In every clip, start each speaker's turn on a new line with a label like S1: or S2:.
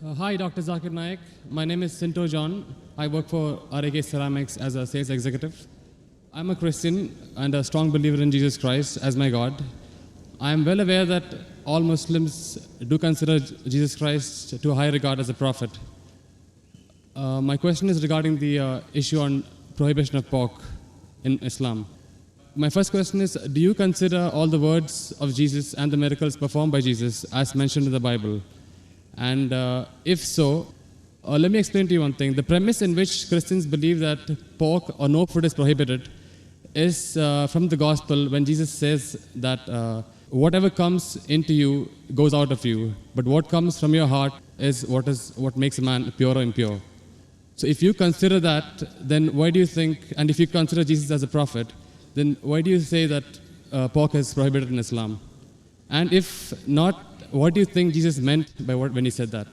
S1: Hi, Dr. Zakir Naik. My name is Sinto John. I work for RAK Ceramics as a sales executive. I'm a Christian and a strong believer in Jesus Christ as my God. I am well aware that all Muslims do consider Jesus Christ to a high regard as a prophet. My question is regarding the issue on prohibition of pork in Islam. My first question is, do you consider all the words of Jesus and the miracles performed by Jesus as mentioned in the Bible? And if so, let me explain to you one thing. The premise in which Christians believe that pork or no food is prohibited is from the gospel when Jesus says that whatever comes into you goes out of you, but what comes from your heart is what makes a man pure or impure. So if you consider that, then why do you think, and if you consider Jesus as a prophet, then why do you say that pork is prohibited in Islam? And if not, what do you think Jesus meant by when he said that?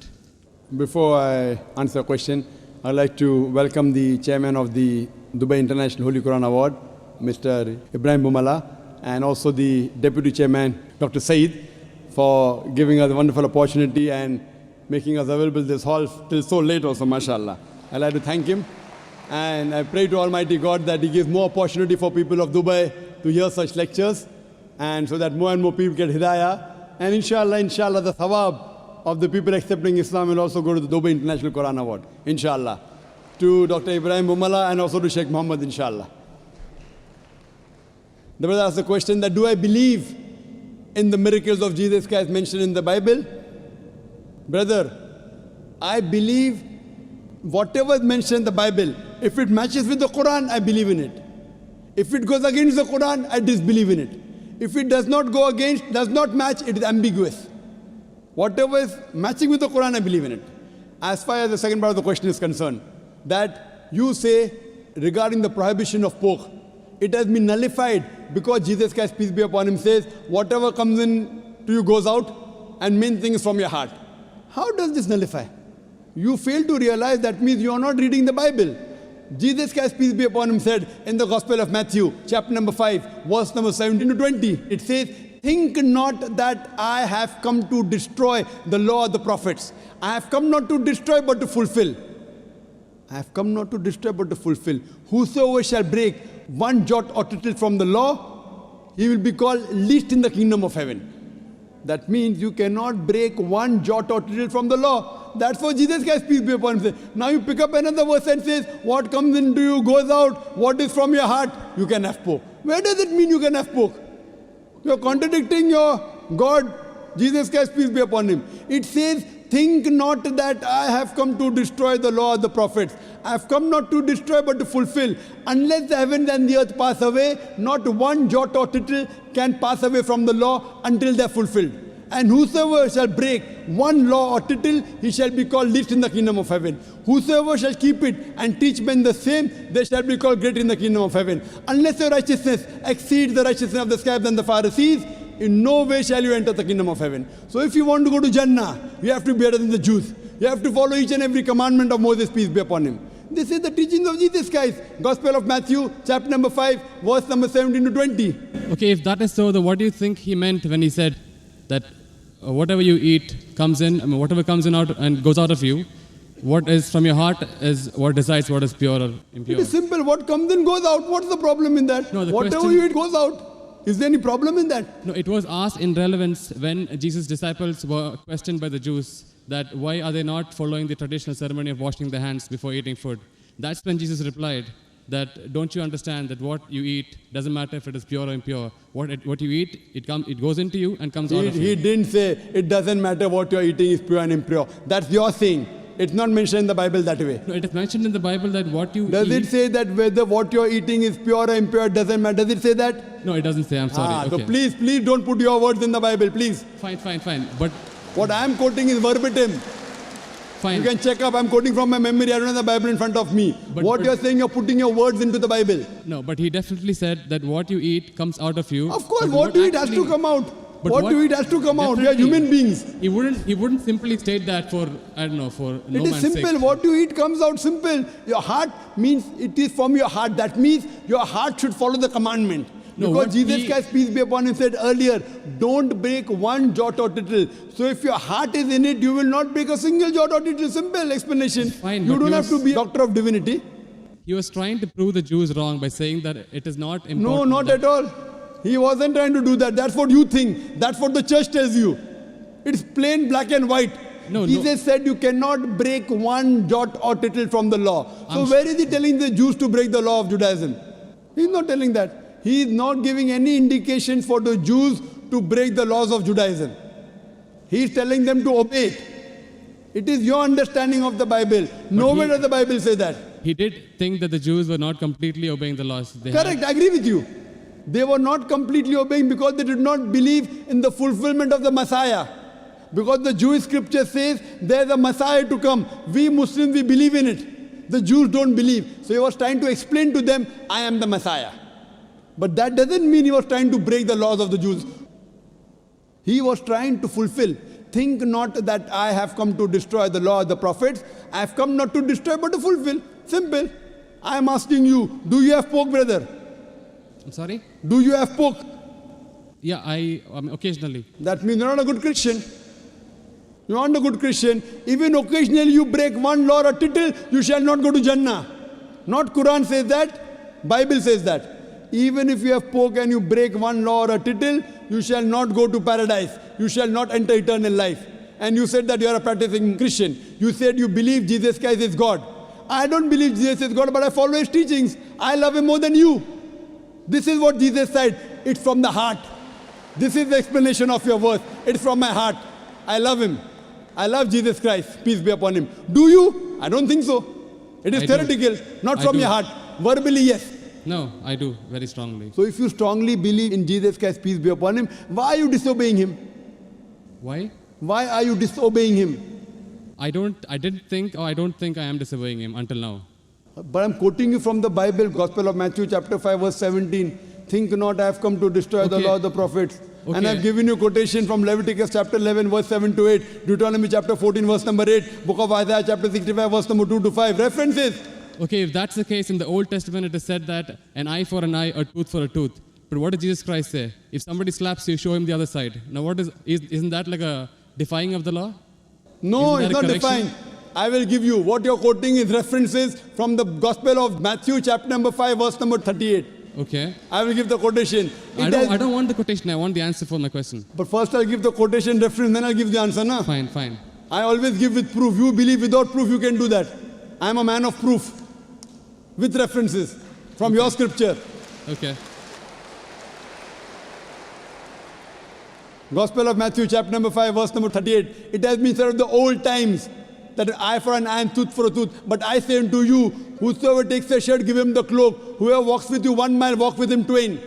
S2: Before I answer the question, I'd like to welcome the chairman of the Dubai International Holy Quran Award, Mr. Ibrahim Bumala, and also the deputy chairman, Dr. Saeed, for giving us a wonderful opportunity and making us available this hall till so late also, mashallah. I'd like to thank him. And I pray to Almighty God that He gives more opportunity for people of Dubai to hear such lectures, and so that more and more people get hidayah. And inshallah, the thawab of the people accepting Islam will also go to the Dubai International Quran Award, inshallah. To Dr. Ibrahim Bumala and also to Sheikh Muhammad, inshallah. The brother asked the question that, do I believe in the miracles of Jesus Christ mentioned in the Bible? Brother, I believe whatever is mentioned in the Bible, if it matches with the Quran, I believe in it. If it goes against the Quran, I disbelieve in it. If it does not go against, does not match, it is ambiguous. Whatever is matching with the Quran, I believe in it. As far as the second part of the question is concerned, that you say regarding the prohibition of pork, it has been nullified because Jesus Christ, peace be upon him, says, whatever comes in to you goes out, and main thing is from your heart. How does this nullify? You fail to realize that means you are not reading the Bible. Jesus Christ, peace be upon him, said in the Gospel of Matthew, chapter number 5, verse number 17 to 20, it says, think not that I have come to destroy the law of the prophets. I have come not to destroy but to fulfill. I have come not to destroy but to fulfill. Whosoever shall break one jot or tittle from the law, he will be called least in the kingdom of heaven. That means you cannot break one jot or tittle from the law. That's what Jesus Christ, peace be upon him, says. Now you pick up another verse and says, what comes into you goes out, what is from your heart, you can have pork. Where does it mean you can have pork? You are contradicting your God, Jesus Christ, peace be upon him. It says, think not that I have come to destroy the law of the prophets. I have come not to destroy but to fulfill. Unless the heavens and the earth pass away, not one jot or tittle can pass away from the law until they are fulfilled. And whosoever shall break one law or tittle, he shall be called least in the kingdom of heaven. Whosoever shall keep it and teach men the same, they shall be called great in the kingdom of heaven. Unless your righteousness exceeds the righteousness of the scribes and the Pharisees, in no way shall you enter the kingdom of heaven. So if you want to go to Jannah, you have to be better than the Jews. You have to follow each and every commandment of Moses, peace be upon him. This is the teachings of Jesus Christ. Gospel of Matthew, chapter number 5, verse number 17 to 20.
S1: Okay, if that is so, then what do you think he meant when he said that whatever you eat comes in, whatever comes in out and goes out of you, what is from your heart is what decides what is pure or impure?
S2: It is simple. What comes in goes out. What's the problem in that?
S1: No,
S2: whatever you eat goes out. Is there any problem in that?
S1: No, it was asked in relevance when Jesus' disciples were questioned by the Jews that why are they not following the traditional ceremony of washing their hands before eating food. That's when Jesus replied that don't you understand that what you eat doesn't matter if it is pure or impure. What you eat, it goes into you and comes out of you.
S2: He didn't say it doesn't matter what you're eating is pure and impure. That's your saying. It's not mentioned in the Bible that way.
S1: No, it is mentioned in the Bible that what you
S2: Does
S1: eat...
S2: it say that whether what you're eating is pure or impure doesn't matter? Does it say that?
S1: No, it doesn't say. I'm sorry. Okay.
S2: So please don't put your words in the Bible, please.
S1: Fine. But
S2: what I am quoting is verbatim.
S1: Fine.
S2: You can check up. I'm quoting from my memory. I don't have the Bible in front of me. But you're saying, you're putting your words into the Bible.
S1: No, but he definitely said that what you eat comes out of you.
S2: Of course, what you eat has to come out.
S1: But
S2: what you eat has to come out. We are human beings.
S1: He wouldn't simply state that for, I don't know, for no man's sake.
S2: It is simple. What you eat comes out simple. Your heart means it is from your heart. That means your heart should follow the commandment.
S1: No,
S2: Because
S1: what
S2: Jesus
S1: he-
S2: Christ, peace be upon him, said earlier, don't break one jot or tittle. So if your heart is in it, you will not break a single jot or tittle. Simple explanation.
S1: Fine,
S2: You
S1: but
S2: don't
S1: he
S2: have to
S1: was-
S2: be a doctor of divinity.
S1: He was trying to prove the Jews wrong by saying that it is not important.
S2: No, not
S1: that-
S2: at all. He wasn't trying to do that. That's what you think. That's what the church tells you. It's plain black and white.
S1: No,
S2: Jesus said you cannot break one jot or tittle from the law. So
S1: I'm
S2: where is he telling the Jews to break the law of Judaism? He's not telling that. He is not giving any indication for the Jews to break the laws of Judaism. He is telling them to obey it. It is your understanding of the Bible. Nowhere does the Bible say that.
S1: He did think that the Jews were not completely obeying the laws. They had-
S2: Correct, I agree with you. They were not completely obeying because they did not believe in the fulfillment of the Messiah. Because the Jewish scripture says there's a Messiah to come. We Muslims, we believe in it. The Jews don't believe. So he was trying to explain to them, I am the Messiah. But that doesn't mean he was trying to break the laws of the Jews. He was trying to fulfill. Think not that I have come to destroy the law of the prophets. I have come not to destroy but to fulfill. Simple. I am asking you, do you have pork, brother?
S1: I'm sorry?
S2: Do you have pork?
S1: Yeah, occasionally.
S2: That means you're not a good Christian. You're not a good Christian. Even occasionally you break one law or tittle, you shall not go to Jannah. Not Quran says that, Bible says that. Even if you have pork and you break one law or a tittle, you shall not go to paradise. You shall not enter eternal life. And you said that you are a practicing Christian. You said you believe Jesus Christ is God. I don't believe Jesus is God, but I follow his teachings. I love him more than you. This is what Jesus said. It's from the heart. This is the explanation of your verse. It's from my heart. I love him. I love Jesus Christ. Peace be upon him. Do you? I don't think so. It is
S1: I do.
S2: theoretical, not
S1: I
S2: from
S1: do.
S2: your heart. Verbally, yes.
S1: No, I do, very strongly.
S2: So if you strongly believe in Jesus Christ, peace be upon him, why are you disobeying him?
S1: Why?
S2: Why are you disobeying him?
S1: I don't think I am disobeying him until now.
S2: But I'm quoting you from the Bible, Gospel of Matthew chapter 5 verse 17. Think not I have come to destroy the
S1: Okay.
S2: law of the prophets. And
S1: Okay.
S2: I've given you quotation from Leviticus chapter 11 verse 7 to 8, Deuteronomy chapter 14 verse number 8, book of Isaiah chapter 65 verse number 2 to 5. References.
S1: Okay, if that's the case, in the Old Testament it is said that an eye for an eye, a tooth for a tooth. But what did Jesus Christ say? If somebody slaps you, show him the other side. Now isn't that like a defying of the law?
S2: No,
S1: Isn't
S2: it's
S1: that
S2: not
S1: a correction?
S2: defined. I will give you. What you're quoting is references from the Gospel of Matthew chapter number 5 verse number 38.
S1: Okay.
S2: I will give the quotation.
S1: I don't want the quotation, I want the answer for my question.
S2: But first I'll give the quotation reference, then I'll give the answer. Na?
S1: Fine.
S2: I always give with proof. You believe without proof, you can do that. I am a man of proof. With references from your scripture.
S1: Okay.
S2: Gospel of Matthew chapter number 5 verse number 38. It has been said of the old times that an eye for an eye and tooth for a tooth. But I say unto you, whosoever takes a shirt, give him the cloak. Whoever walks with you 1 mile, walk with him twain.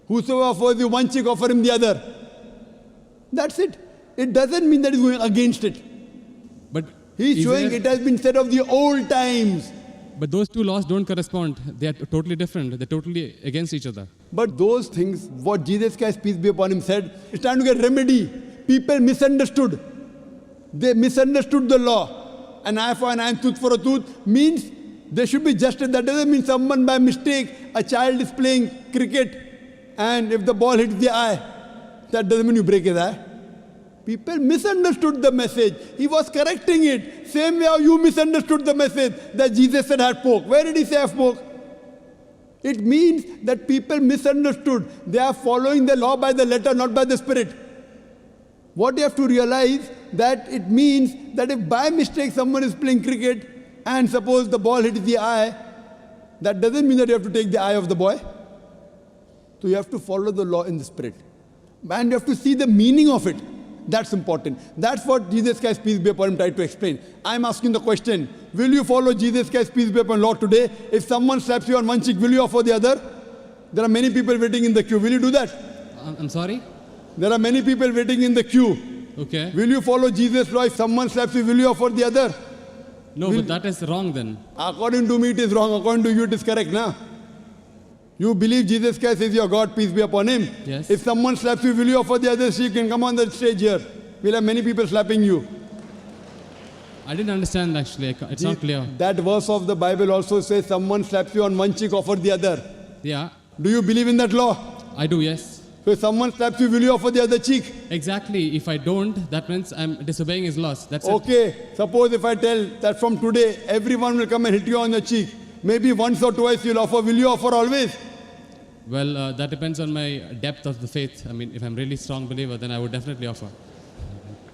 S2: Whosoever offers you one cheek, offer him the other. That's it. It doesn't mean that he's going against it.
S1: But
S2: He's
S1: is
S2: showing
S1: there-
S2: it has been said of the old times.
S1: But those two laws don't correspond. They are totally different. They're totally against each other.
S2: But those things, what Jesus Christ, peace be upon him, said, it's time to get remedy. People misunderstood. They misunderstood the law. An eye for an eye and tooth for a tooth means there should be justice. That doesn't mean someone by mistake, a child is playing cricket and if the ball hits the eye, that doesn't mean you break his eye. People misunderstood the message. He was correcting it. Same way how you misunderstood the message that Jesus said had pork. Where did he say have pork? It means that people misunderstood. They are following the law by the letter, not by the spirit. What you have to realize that it means that if by mistake someone is playing cricket and suppose the ball hits the eye, that doesn't mean that you have to take the eye of the boy. So you have to follow the law in the spirit. And you have to see the meaning of it. That's important. That's what Jesus Christ, peace be upon him, tried to explain. I'm asking the question, will you follow Jesus Christ, peace be upon him, law today? If someone slaps you on one cheek, will you offer the other? There are many people waiting in the queue. Will you do that?
S1: I'm sorry?
S2: There are many people waiting in the queue.
S1: Okay.
S2: Will you follow Jesus' law? If someone slaps you, will you offer the other?
S1: No, but that is wrong then.
S2: According to me, it is wrong. According to you, it is correct, na? You believe Jesus Christ is your God, peace be upon him.
S1: Yes.
S2: If someone slaps you, will you offer the other? So you can come on the stage here. We'll have many people slapping you.
S1: I didn't understand actually. It's not clear.
S2: That verse of the Bible also says someone slaps you on one cheek, offer the other.
S1: Yeah.
S2: Do you believe in that law?
S1: I do, yes.
S2: So if someone slaps you, will you offer the other cheek?
S1: Exactly. If I don't, that means I'm disobeying his laws. That's it.
S2: Okay, suppose if I tell that from today, everyone will come and hit you on the cheek. Maybe once or twice you'll offer. Will you offer always?
S1: Well, that depends on my depth of the faith. I mean, if I'm really strong believer, then I would definitely offer.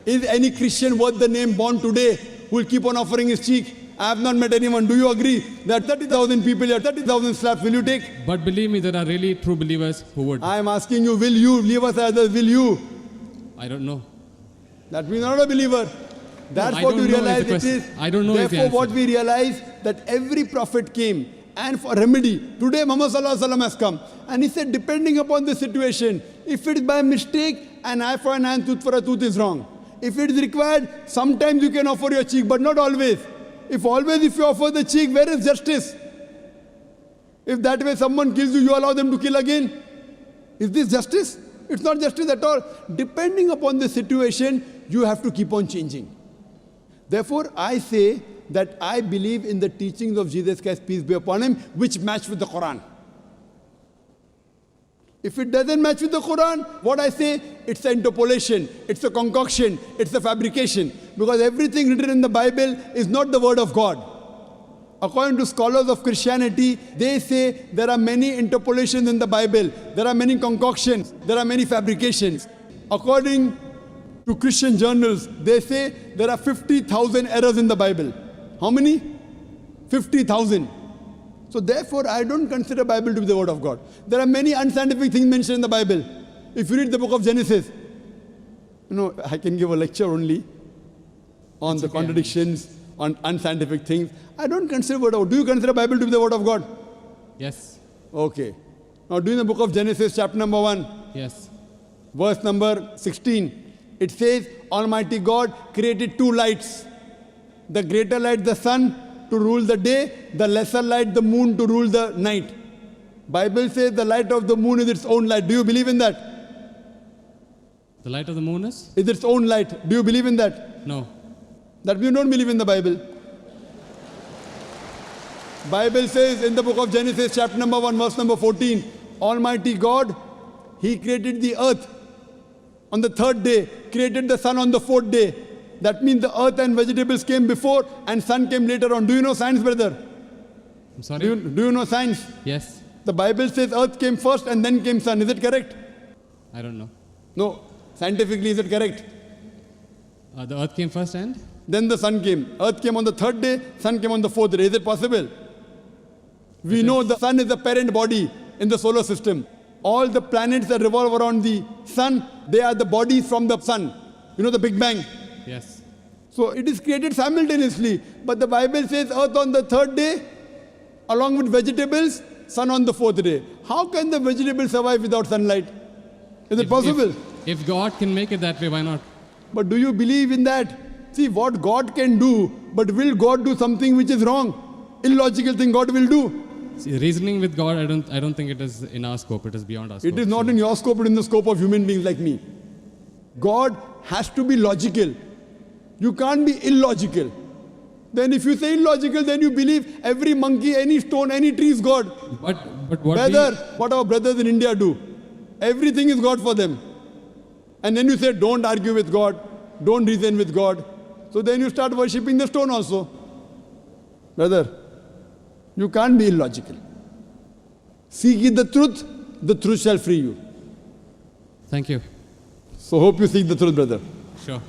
S2: Is any Christian worth the name born today who will keep on offering his cheek? I have not met anyone. Do you agree that 30,000 people here, 30,000 slaps, will you take?
S1: But believe me, there are really true believers who would.
S2: I am asking you, will you? Leave us as others, will you?
S1: I don't know.
S2: That means not a believer. That's
S1: I
S2: what
S1: don't
S2: you
S1: know is
S2: realize
S1: the
S2: it
S1: question.
S2: is.
S1: I don't know is the
S2: Therefore, what
S1: answer.
S2: we realize that every prophet came and for remedy. Today, Muhammad Sallallahu Alaihi Wasallam has come. And he said, depending upon the situation, if it is by mistake, an eye for an eye, tooth for a tooth is wrong. If it is required, sometimes you can offer your cheek, but not always. If you offer the cheek, where is justice? If that way someone kills you, you allow them to kill again. Is this justice? It's not justice at all. Depending upon the situation, you have to keep on changing. Therefore, I say that I believe in the teachings of Jesus Christ, peace be upon him, which match with the Quran. If it doesn't match with the Quran, what I say, it's an interpolation, it's a concoction, it's a fabrication. Because everything written in the Bible is not the word of God. According to scholars of Christianity, they say there are many interpolations in the Bible, there are many concoctions, there are many fabrications. According to Christian journals, they say there are 50,000 errors in the Bible. How many? 50,000. So therefore, I don't consider Bible to be the word of God. There are many unscientific things mentioned in the Bible. If you read the book of Genesis, I can give a lecture only on the contradictions, on unscientific things. I don't consider word of God. Do you consider Bible to be the word of God?
S1: Yes.
S2: Okay. Now, do in the book of Genesis, chapter number 1,
S1: Yes.
S2: verse number 16, it says, Almighty God created two lights. The greater light, the sun, to rule the day, the lesser light, the moon, to rule the night. Bible says the light of the moon is its own light. Do you believe in that?
S1: The light of the moon is?
S2: Is its own light. Do you believe in that?
S1: No.
S2: That you don't believe in the Bible. Bible says in the book of Genesis, chapter number 1, verse number 14, Almighty God, He created the earth on the third day, created the sun on the fourth day. That means the earth and vegetables came before and sun came later on. Do you know science, brother?
S1: I'm sorry?
S2: Do you know science?
S1: Yes.
S2: The Bible says earth came first and then came sun. Is it correct?
S1: I don't know.
S2: No. Scientifically, is it correct?
S1: The earth came first and?
S2: Then the sun came. Earth came on the third day, sun came on the fourth day. Is it possible? We know the sun is the parent body in the solar system. All the planets that revolve around the sun, they are the bodies from the sun. You know the Big Bang?
S1: Yes.
S2: So it is created simultaneously. But the Bible says earth on the third day, along with vegetables, sun on the fourth day. How can the vegetables survive without sunlight? Is it possible?
S1: If God can make it that way, why not?
S2: But do you believe in that? See what God can do, but will God do something which is wrong? Illogical thing God will do.
S1: See, reasoning with God, I don't think it is in our scope. It is beyond our scope.
S2: It is not in your scope, but in the scope of human beings like me. God has to be logical. You can't be illogical. Then if you say illogical, then you believe every monkey, any stone, any tree is God.
S1: But what
S2: Brother, what our brothers in India do, everything is God for them. And then you say, don't argue with God, don't reason with God. So then you start worshipping the stone also. Brother, you can't be illogical. Seek ye the truth shall free you.
S1: Thank you.
S2: So hope you seek the truth, brother.
S1: Sure.